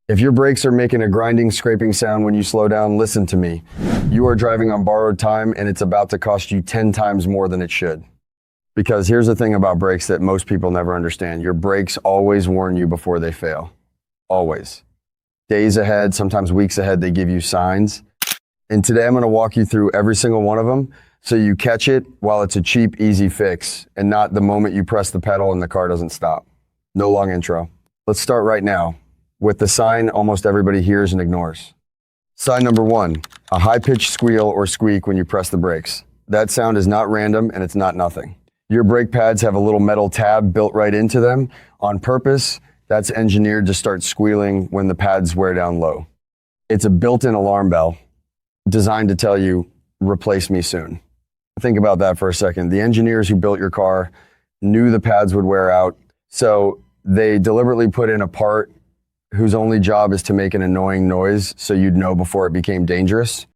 If your brakes are making a grinding, scraping sound when you slow down, listen to me. You are driving on borrowed time and it's about to cost you 10 times more than it should. Because here's the thing about brakes that most people never understand. Your brakes always warn you before they fail. Always. Days ahead, sometimes weeks ahead, they give you signs. And today I'm going to walk you through every single one of them so you catch it while it's a cheap, easy fix and not the moment you press the pedal and the car doesn't stop. No long intro. Let's start right now with the sign almost everybody hears and ignores. Sign number 1, a high-pitched squeal or squeak when you press the brakes. That sound is not random and it's not nothing. Your brake pads have a little metal tab built right into them on purpose. That's engineered to start squealing when the pads wear down low. It's a built-in alarm bell designed to tell you, replace me soon. Think about that for a second. The engineers who built your car knew the pads would wear out, so they deliberately put in a part whose only job is to make an annoying noise so you'd know before it became dangerous.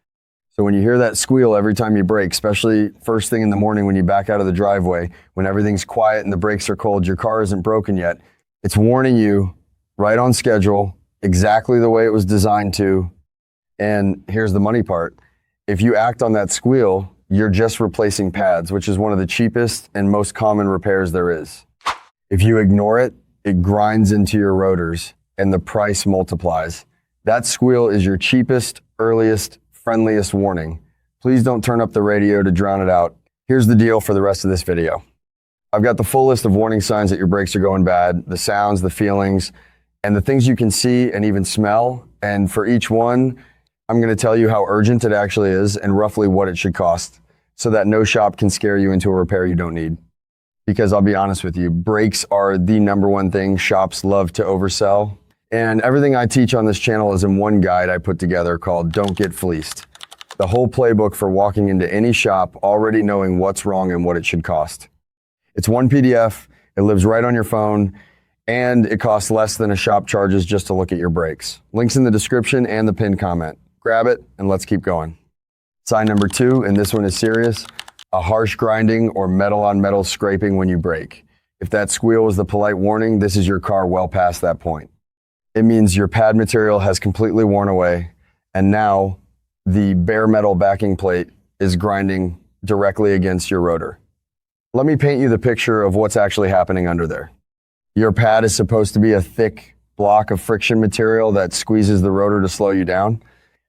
So when you hear that squeal every time you brake, especially first thing in the morning when you back out of the driveway, when everything's quiet and the brakes are cold, your car isn't broken yet, it's warning you right on schedule, exactly the way it was designed to. And here's the money part. If you act on that squeal, you're just replacing pads, which is one of the cheapest and most common repairs there is. If you ignore it, it grinds into your rotors and the price multiplies. That squeal is your cheapest, earliest, friendliest warning. Please don't turn up the radio to drown it out. Here's the deal for the rest of this video. I've got the full list of warning signs that your brakes are going bad, the sounds, the feelings, and the things you can see and even smell. And for each one, I'm going to tell you how urgent it actually is and roughly what it should cost so that no shop can scare you into a repair you don't need. Because I'll be honest with you, brakes are the number one thing shops love to oversell. And everything I teach on this channel is in one guide I put together called Don't Get Fleeced. The whole playbook for walking into any shop already knowing what's wrong and what it should cost. It's one PDF, it lives right on your phone, and it costs less than a shop charges just to look at your brakes. Links in the description and the pinned comment. Grab it and let's keep going. Sign number 2, and this one is serious, a harsh grinding or metal on metal scraping when you brake. If that squeal was the polite warning, this is your car well past that point. It means your pad material has completely worn away, and now the bare metal backing plate is grinding directly against your rotor. Let me paint you the picture of what's actually happening under there. Your pad is supposed to be a thick block of friction material that squeezes the rotor to slow you down.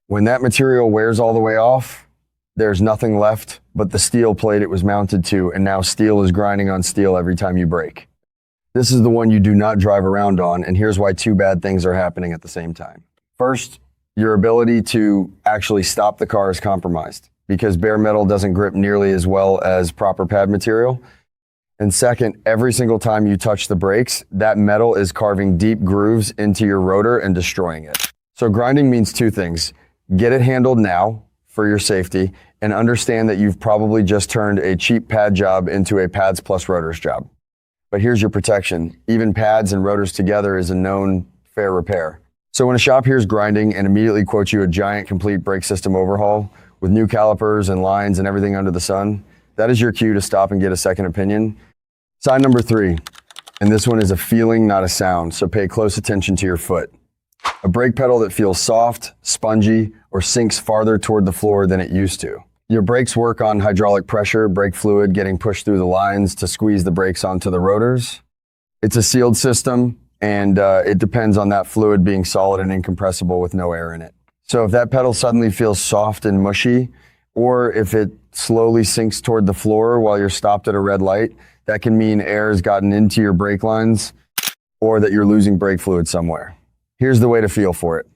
When that material wears all the way off, there's nothing left but the steel plate it was mounted to, and now steel is grinding on steel every time you brake. This is the one you do not drive around on, and here's why 2 bad things are happening at the same time. First, your ability to actually stop the car is compromised because bare metal doesn't grip nearly as well as proper pad material. And second, every single time you touch the brakes, that metal is carving deep grooves into your rotor and destroying it. So grinding means 2 things. Get it handled now for your safety, and understand that you've probably just turned a cheap pad job into a pads plus rotors job. But here's your protection. Even pads and rotors together is a known fair repair. So when a shop hears grinding and immediately quotes you a giant complete brake system overhaul with new calipers and lines and everything under the sun, that is your cue to stop and get a second opinion. Sign number 3, and this one is a feeling, not a sound, so pay close attention to your foot. A brake pedal that feels soft, spongy, or sinks farther toward the floor than it used to. Your brakes work on hydraulic pressure, brake fluid getting pushed through the lines to squeeze the brakes onto the rotors. It's a sealed system, and it depends on that fluid being solid and incompressible with no air in it. So if that pedal suddenly feels soft and mushy, or if it slowly sinks toward the floor while you're stopped at a red light, that can mean air has gotten into your brake lines or that you're losing brake fluid somewhere. Here's the way to feel for it.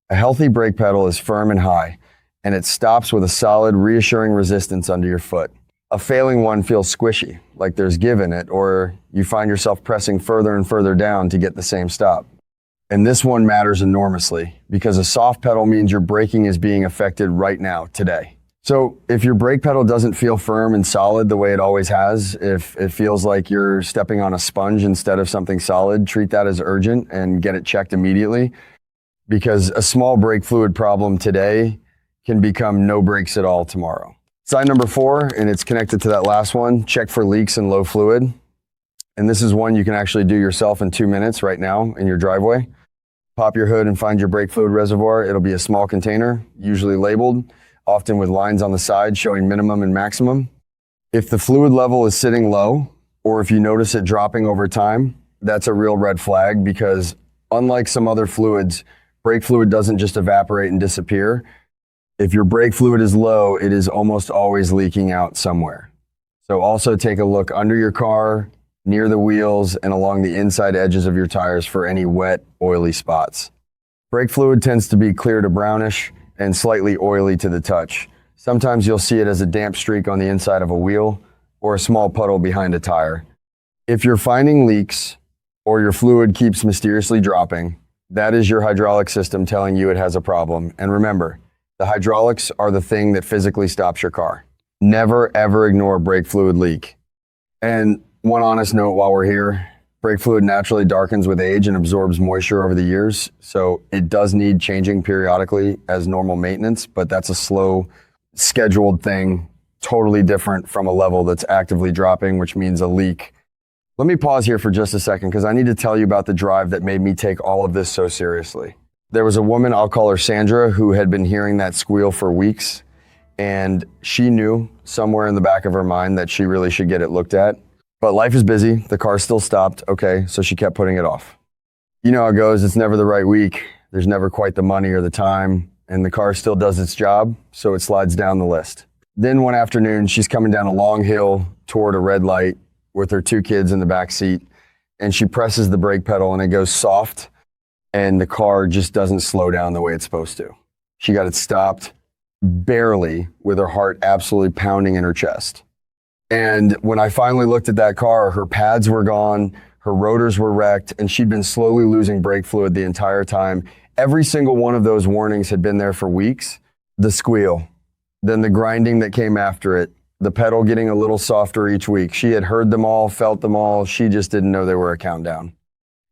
A healthy brake pedal is firm and high, and it stops with a solid, reassuring resistance under your foot. A failing one feels squishy, like there's give in it, or you find yourself pressing further and further down to get the same stop. And this one matters enormously, because a soft pedal means your braking is being affected right now, today. So if your brake pedal doesn't feel firm and solid the way it always has, if it feels like you're stepping on a sponge instead of something solid, treat that as urgent and get it checked immediately, because a small brake fluid problem today can become no brakes at all tomorrow. Sign number 4, and it's connected to that last one, check for leaks and low fluid. And this is one you can actually do yourself in 2 minutes right now in your driveway. Pop your hood and find your brake fluid reservoir. It'll be a small container, usually labeled, often with lines on the side showing minimum and maximum. If the fluid level is sitting low, or if you notice it dropping over time, that's a real red flag, because unlike some other fluids, brake fluid doesn't just evaporate and disappear. If your brake fluid is low, it is almost always leaking out somewhere. So also take a look under your car, near the wheels, and along the inside edges of your tires for any wet, oily spots. Brake fluid tends to be clear to brownish and slightly oily to the touch. Sometimes you'll see it as a damp streak on the inside of a wheel or a small puddle behind a tire. If you're finding leaks or your fluid keeps mysteriously dropping, that is your hydraulic system telling you it has a problem. And remember, the hydraulics are the thing that physically stops your car. Never, ever ignore a brake fluid leak. And one honest note while we're here, brake fluid naturally darkens with age and absorbs moisture over the years, so it does need changing periodically as normal maintenance, but that's a slow, scheduled thing, totally different from a level that's actively dropping, which means a leak. Let me pause here for just a second, because I need to tell you about the drive that made me take all of this so seriously. There was a woman, I'll call her Sandra, who had been hearing that squeal for weeks, and she knew somewhere in the back of her mind that she really should get it looked at. But life is busy, the car still stopped, okay, so she kept putting it off. You know how it goes, it's never the right week, there's never quite the money or the time, and the car still does its job, so it slides down the list. Then one afternoon, she's coming down a long hill toward a red light with her 2 kids in the back seat, and she presses the brake pedal and it goes soft, and the car just doesn't slow down the way it's supposed to. She got it stopped, barely, with her heart absolutely pounding in her chest. And when I finally looked at that car, her pads were gone, her rotors were wrecked, and she'd been slowly losing brake fluid the entire time. Every single one of those warnings had been there for weeks. The squeal, then the grinding that came after it, the pedal getting a little softer each week. She had heard them all, felt them all. She just didn't know they were a countdown.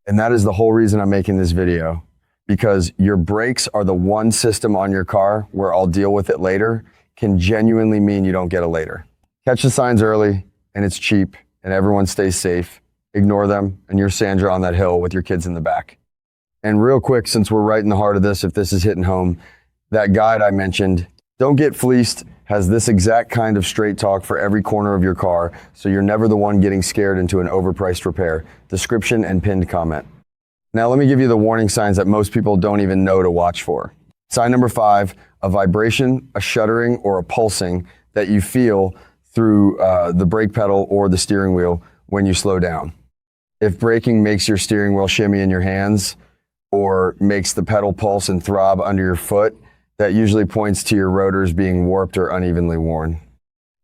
And that is the whole reason I'm making this video, because your brakes are the one system on your car where I'll deal with it later can genuinely mean you don't get it later. Catch the signs early, and it's cheap, and everyone stays safe. Ignore them, and you're Sandra on that hill with your kids in the back. And real quick, since we're right in the heart of this, if this is hitting home, that guide I mentioned, Don't Get Fleeced, has this exact kind of straight talk for every corner of your car, so you're never the one getting scared into an overpriced repair. Description and pinned comment. Now let me give you the warning signs that most people don't even know to watch for. Sign number 5, a vibration, a shuddering, or a pulsing that you feel through the brake pedal or the steering wheel when you slow down. If braking makes your steering wheel shimmy in your hands or makes the pedal pulse and throb under your foot, that usually points to your rotors being warped or unevenly worn.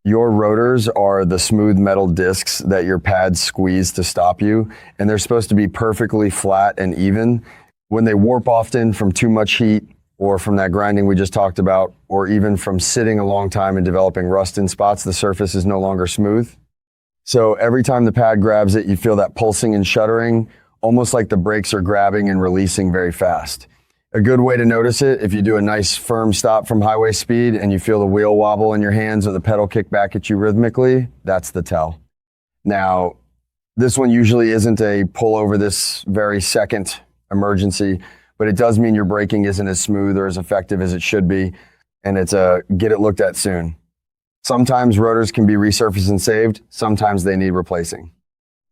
Your rotors are the smooth metal discs that your pads squeeze to stop you, and they're supposed to be perfectly flat and even. When they warp often from too much heat, or from that grinding we just talked about, or even from sitting a long time and developing rust in spots, the surface is no longer smooth. So every time the pad grabs it, you feel that pulsing and shuddering, almost like the brakes are grabbing and releasing very fast. A good way to notice it, if you do a nice firm stop from highway speed and you feel the wheel wobble in your hands or the pedal kick back at you rhythmically, that's the tell. Now, this one usually isn't a pull over this very second emergency, but it does mean your braking isn't as smooth or as effective as it should be, and it's a get it looked at soon. Sometimes rotors can be resurfaced and saved, sometimes they need replacing.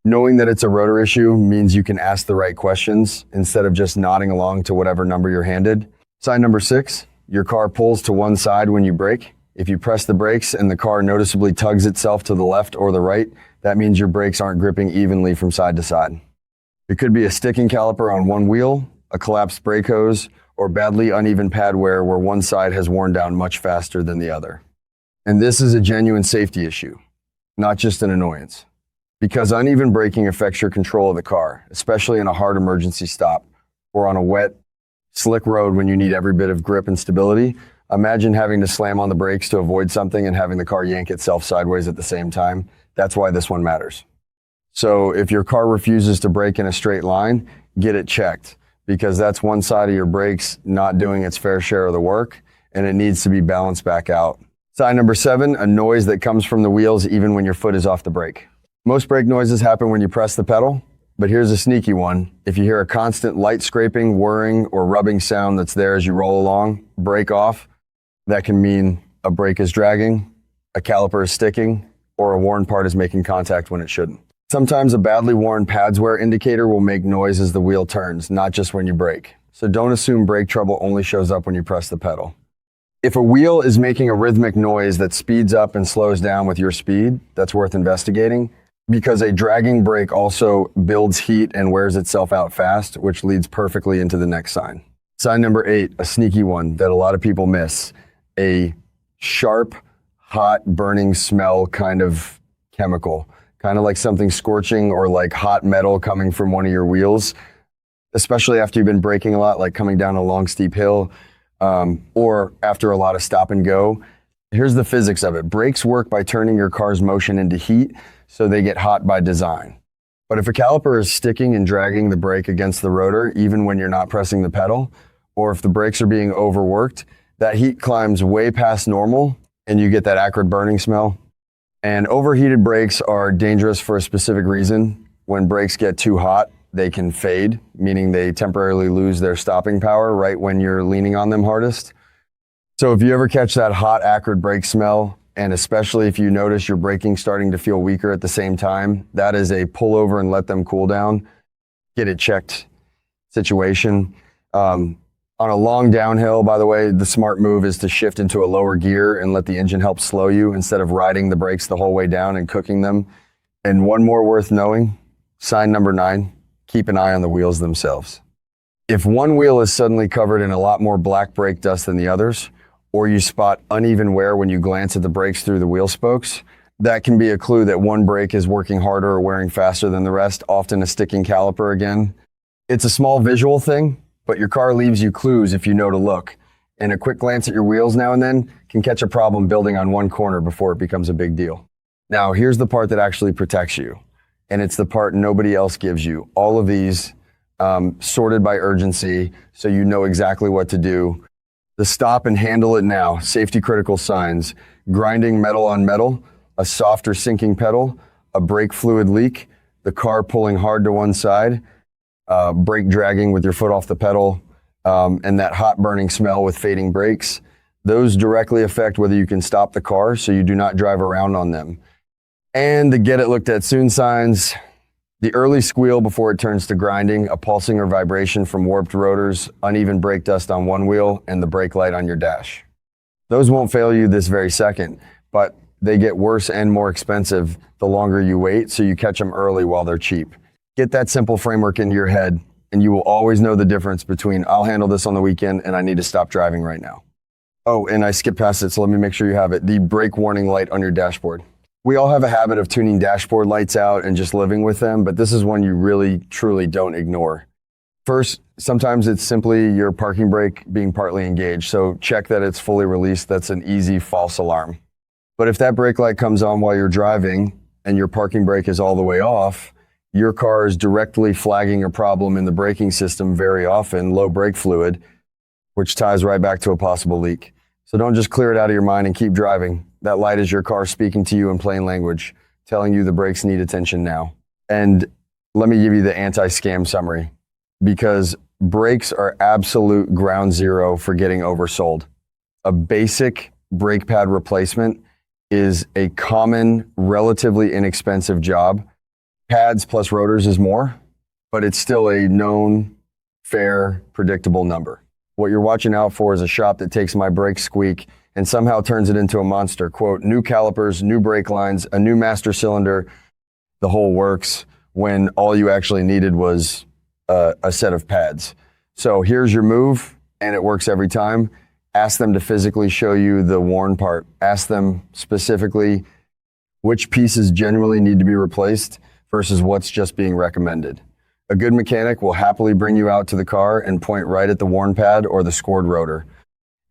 Knowing that it's a rotor issue means you can ask the right questions instead of just nodding along to whatever number you're handed. Sign number 6, your car pulls to one side when you brake. If you press the brakes and the car noticeably tugs itself to the left or the right, that means your brakes aren't gripping evenly from side to side. It could be a sticking caliper on one wheel, a collapsed brake hose, or badly uneven pad wear where one side has worn down much faster than the other. And this is a genuine safety issue, not just an annoyance. Because uneven braking affects your control of the car, especially in a hard emergency stop or on a wet, slick road when you need every bit of grip and stability. Imagine having to slam on the brakes to avoid something and having the car yank itself sideways at the same time. That's why this one matters. So if your car refuses to brake in a straight line, get it checked, because that's one side of your brakes not doing its fair share of the work, and it needs to be balanced back out. Sign number 7, a noise that comes from the wheels even when your foot is off the brake. Most brake noises happen when you press the pedal, But here's a sneaky one. If you hear a constant light scraping, whirring, or rubbing sound that's there as you roll along, brake off. That can mean a brake is dragging, a caliper is sticking, or a worn part is making contact when it shouldn't. Sometimes a badly worn pads wear indicator will make noise as the wheel turns, not just when you brake. So don't assume brake trouble only shows up when you press the pedal. If a wheel is making a rhythmic noise that speeds up and slows down with your speed, that's worth investigating, because a dragging brake also builds heat and wears itself out fast, which leads perfectly into the next sign. Sign number 8, a sneaky one that a lot of people miss, a sharp, hot, burning smell kind of chemical, kind of like something scorching or like hot metal coming from one of your wheels, especially after you've been braking a lot, like coming down a long, steep hill, or after a lot of stop and go. Here's the physics of it. Brakes work by turning your car's motion into heat, so they get hot by design. But if a caliper is sticking and dragging the brake against the rotor, even when you're not pressing the pedal, or if the brakes are being overworked, that heat climbs way past normal and you get that acrid burning smell. And overheated brakes are dangerous for a specific reason. When brakes get too hot, they can fade, meaning they temporarily lose their stopping power right when you're leaning on them hardest. So if you ever catch that hot, acrid brake smell, and especially if you notice your braking starting to feel weaker at the same time, that is a pull over and let them cool down, get it checked situation. On a long downhill, by the way, the smart move is to shift into a lower gear and let the engine help slow you instead of riding the brakes the whole way down and cooking them. And one more worth knowing, sign number 9, keep an eye on the wheels themselves. If one wheel is suddenly covered in a lot more black brake dust than the others, or you spot uneven wear when you glance at the brakes through the wheel spokes, that can be a clue that one brake is working harder or wearing faster than the rest, often a sticking caliper again. It's a small visual thing, but your car leaves you clues if you know to look. And a quick glance at your wheels now and then can catch a problem building on one corner before it becomes a big deal. Now, here's the part that actually protects you. And it's the part nobody else gives you. All of these sorted by urgency, so you know exactly what to do. The stop and handle it now, safety critical signs, grinding metal on metal, a soft or sinking pedal, a brake fluid leak, the car pulling hard to one side, brake dragging with your foot off the pedal, and that hot burning smell with fading brakes. Those directly affect whether you can stop the car, so you do not drive around on them. And the get it looked at soon signs, the early squeal before it turns to grinding, a pulsing or vibration from warped rotors, uneven brake dust on one wheel, and the brake light on your dash. Those won't fail you this very second, but they get worse and more expensive the longer you wait, so you catch them early while they're cheap. Get that simple framework into your head, and you will always know the difference between I'll handle this on the weekend and I need to stop driving right now. Oh, and I skipped past it, so let me make sure you have it. The brake warning light on your dashboard. We all have a habit of tuning dashboard lights out and just living with them, but this is one you really, truly don't ignore. First, sometimes it's simply your parking brake being partly engaged, so check that it's fully released. That's an easy false alarm. But if that brake light comes on while you're driving and your parking brake is all the way off, your car is directly flagging a problem in the braking system, very often low brake fluid, which ties right back to a possible leak. So don't just clear it out of your mind and keep driving. That light is your car speaking to you in plain language, telling you the brakes need attention now. And let me give you the anti-scam summary, because brakes are absolute ground zero for getting oversold. A basic brake pad replacement is a common, relatively inexpensive job. Pads plus rotors is more, but it's still a known, fair, predictable number. What you're watching out for is a shop that takes my brake squeak and somehow turns it into a monster. Quote, new calipers, new brake lines, a new master cylinder, the whole works, when all you actually needed was a set of pads. So here's your move, and it works every time. Ask them to physically show you the worn part. Ask them specifically which pieces genuinely need to be replaced versus what's just being recommended. A good mechanic will happily bring you out to the car and point right at the worn pad or the scored rotor.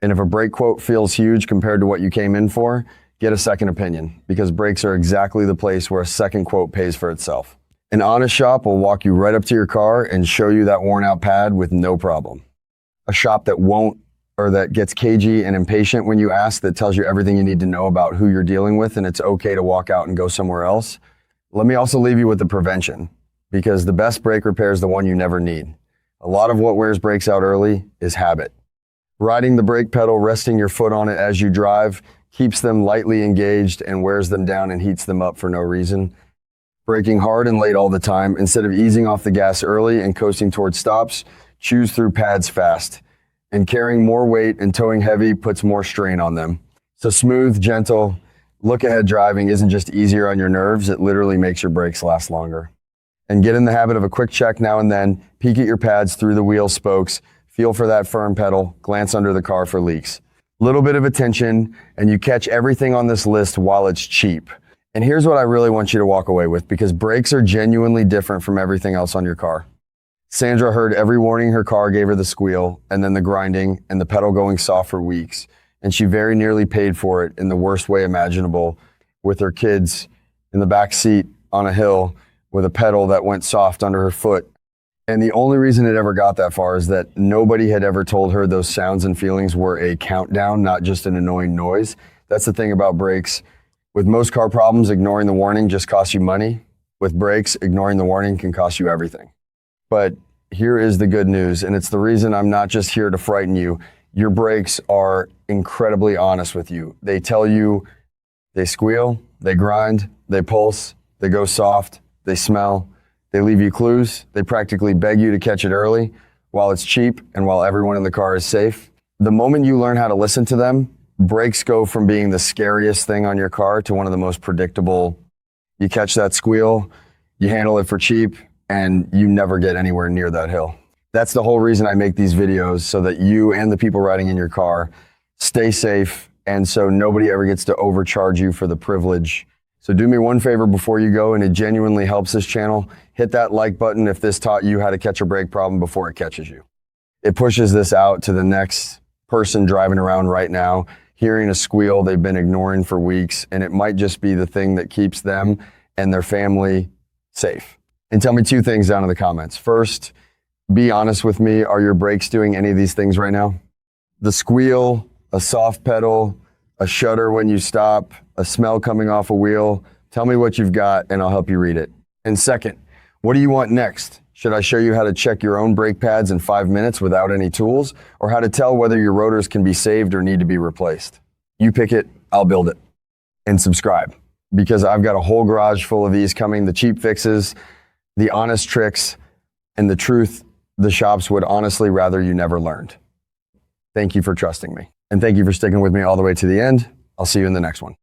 And if a brake quote feels huge compared to what you came in for, get a second opinion, because brakes are exactly the place where a second quote pays for itself. An honest shop will walk you right up to your car and show you that worn out pad with no problem. A shop that won't, or that gets cagey and impatient when you ask, that tells you everything you need to know about who you're dealing with and it's okay to walk out and go somewhere else. Let me also leave you with the prevention. because the best brake repair is the one you never need. A lot of what wears brakes out early is habit. Riding the brake pedal, resting your foot on it as you drive, keeps them lightly engaged and wears them down and heats them up for no reason. Braking hard and late all the time, instead of easing off the gas early and coasting towards stops, chews through pads fast. And carrying more weight and towing heavy puts more strain on them. So smooth, gentle, look-ahead driving isn't just easier on your nerves, it literally makes your brakes last longer. And get in the habit of a quick check now and then, peek at your pads through the wheel spokes, feel for that firm pedal, glance under the car for leaks. Little bit of attention, and you catch everything on this list while it's cheap. And here's what I really want you to walk away with, because brakes are genuinely different from everything else on your car. Sandra heard every warning her car gave her the squeal, and then the grinding, and the pedal going soft for weeks. And she very nearly paid for it in the worst way imaginable, with her kids in the back seat on a hill with a pedal that went soft under her foot. And the only reason it ever got that far is that nobody had ever told her those sounds and feelings were a countdown, not just an annoying noise. That's the thing about brakes. With most car problems, ignoring the warning just costs you money. With brakes, ignoring the warning can cost you everything. But here is the good news, and it's the reason I'm not just here to frighten you. Your brakes are incredibly honest with you. They tell you they squeal, they grind, they pulse, they go soft, they smell, they leave you clues, they practically beg you to catch it early while it's cheap and while everyone in the car is safe. The moment you learn how to listen to them, brakes go from being the scariest thing on your car to one of the most predictable. You catch that squeal, you handle it for cheap, and you never get anywhere near that hill. That's the whole reason I make these videos, so that you and the people riding in your car stay safe, and so nobody ever gets to overcharge you for the privilege. So do me one favor before you go, and it genuinely helps this channel. Hit that like button if this taught you how to catch a brake problem before it catches you. It pushes this out to the next person driving around right now, hearing a squeal they've been ignoring for weeks, and it might just be the thing that keeps them and their family safe. And tell me two things down in the comments. First, be honest with me. Are your brakes doing any of these things right now? The squeal, a soft pedal, a shudder when you stop, a smell coming off a wheel. Tell me what you've got and I'll help you read it. And second, what do you want next? Should I show you how to check your own brake pads in 5 minutes without any tools, or how to tell whether your rotors can be saved or need to be replaced? You pick it, I'll build it. And subscribe, because I've got a whole garage full of these coming, the cheap fixes, the honest tricks, and the truth the shops would honestly rather you never learned. Thank you for trusting me. And thank you for sticking with me all the way to the end. I'll see you in the next one.